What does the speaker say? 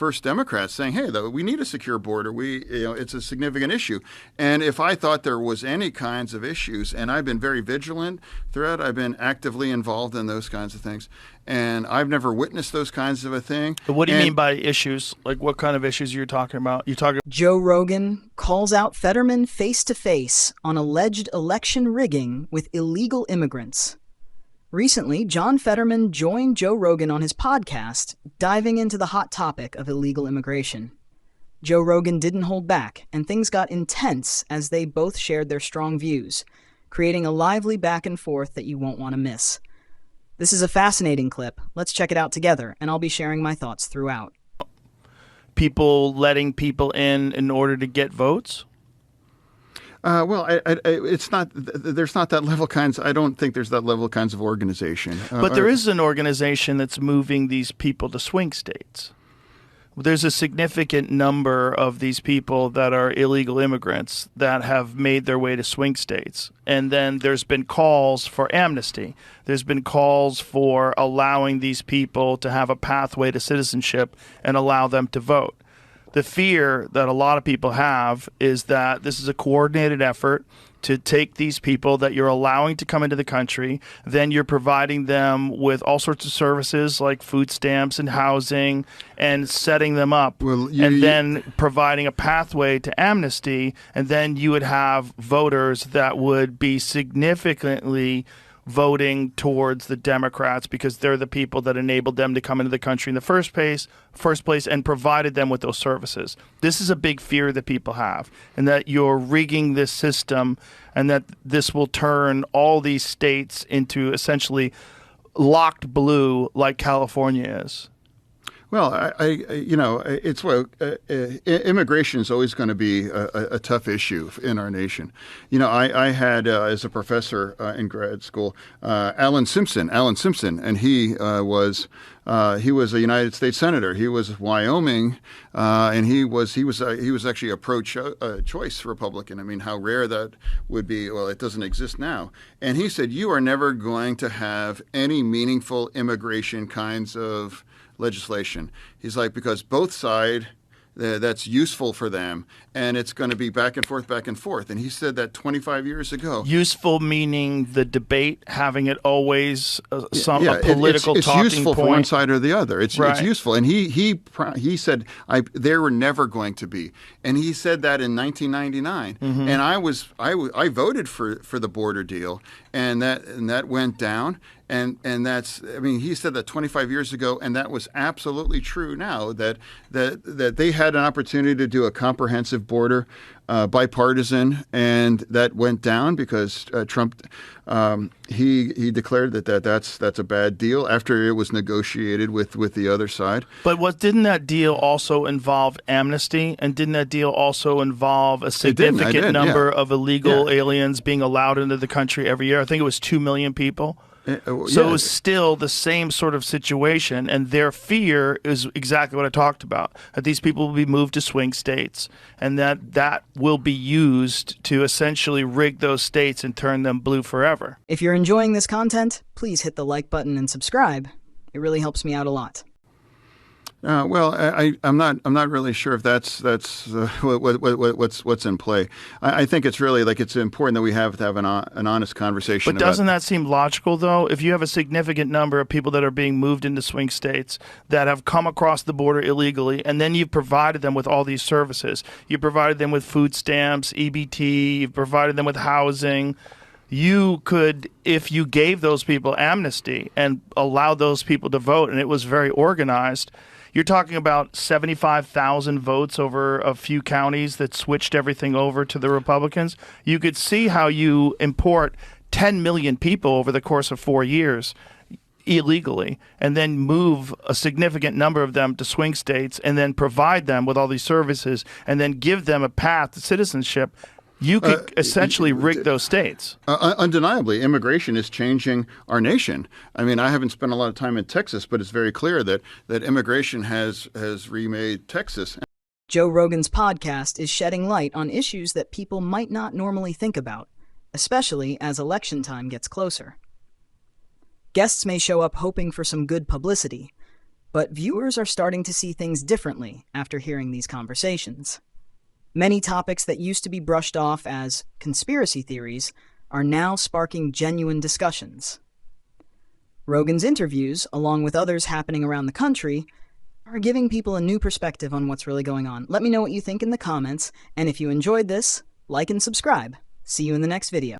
first Democrats saying, hey, though, we need a secure border. It's a significant issue. And if I thought there was any kinds of issues, and I've been very vigilant throughout, I've been actively involved in those kinds of things, and I've never witnessed those kinds of a thing. But what do you mean by issues? Like, what kind of issues are you talking about? Joe Rogan calls out Fetterman face-to-face on alleged election rigging with illegal immigrants. Recently, John Fetterman joined Joe Rogan on his podcast, diving into the hot topic of illegal immigration. Joe Rogan didn't hold back, and things got intense as they both shared their strong views, creating a lively back and forth that you won't want to miss. This is a fascinating clip. Let's check it out together, and I'll be sharing my thoughts throughout. People letting people in order to get votes? It's not. There's not that level kinds. I don't think there's that level kinds of organization. But there is an organization that's moving these people to swing states. There's a significant number of these people that are illegal immigrants that have made their way to swing states. And then there's been calls for amnesty. There's been calls for allowing these people to have a pathway to citizenship and allow them to vote. The fear that a lot of people have is that this is a coordinated effort to take these people that you're allowing to come into the country, then you're providing them with all sorts of services like food stamps and housing and setting them up, then providing a pathway to amnesty, and then you would have voters that would be significantly voting towards the Democrats because they're the people that enabled them to come into the country in the first place and provided them with those services. This is a big fear that people have, and that you're rigging this system and that this will turn all these states into essentially locked blue like California is. Well, immigration is always going to be a tough issue in our nation. I had as a professor in grad school, Alan Simpson, and he was a United States senator. He was Wyoming, and he was actually a pro-choice Republican. I mean, how rare that would be. Well, it doesn't exist now. And he said, you are never going to have any meaningful immigration kinds of legislation. He's like, because both sides, that's useful for them, and it's going to be back and forth. And he said that 25 years ago. Useful meaning the debate, having it always a political it's talking useful point. For one side or the other. It's right. Useful, and he said there were never going to be, and he said that in 1999, and I voted for the border deal, and that went down. And that's, I mean, he said that 25 years ago, and that was absolutely true now, that they had an opportunity to do a comprehensive border, bipartisan, and that went down because Trump, he declared that's a bad deal after it was negotiated with the other side. But didn't that deal also involve amnesty, and didn't that deal also involve a significant number of illegal aliens being allowed into the country every year? I think it was 2 million people. So it was still the same sort of situation, and their fear is exactly what I talked about, that these people will be moved to swing states, and that will be used to essentially rig those states and turn them blue forever. If you're enjoying this content, please hit the like button and subscribe. It really helps me out a lot. I'm not really sure if that's what's in play. I think it's really it's important that we have to have an honest conversation. But doesn't that seem logical though? If you have a significant number of people that are being moved into swing states that have come across the border illegally, and then you've provided them with all these services, you provided them with food stamps, EBT, you've provided them with housing. You could, if you gave those people amnesty and allowed those people to vote, and it was very organized. You're talking about 75,000 votes over a few counties that switched everything over to the Republicans. You could see how you import 10 million people over the course of 4 years illegally, and then move a significant number of them to swing states, and then provide them with all these services, and then give them a path to citizenship. You could essentially rig those states. Undeniably, immigration is changing our nation. I mean, I haven't spent a lot of time in Texas, but it's very clear that immigration has remade Texas. Joe Rogan's podcast is shedding light on issues that people might not normally think about, especially as election time gets closer. Guests may show up hoping for some good publicity, But viewers are starting to see things differently after hearing these conversations. Many topics that used to be brushed off as conspiracy theories are now sparking genuine discussions. Rogan's interviews, along with others happening around the country, are giving people a new perspective on what's really going on. Let me know what you think in the comments, and if you enjoyed this, like and subscribe. See you in the next video.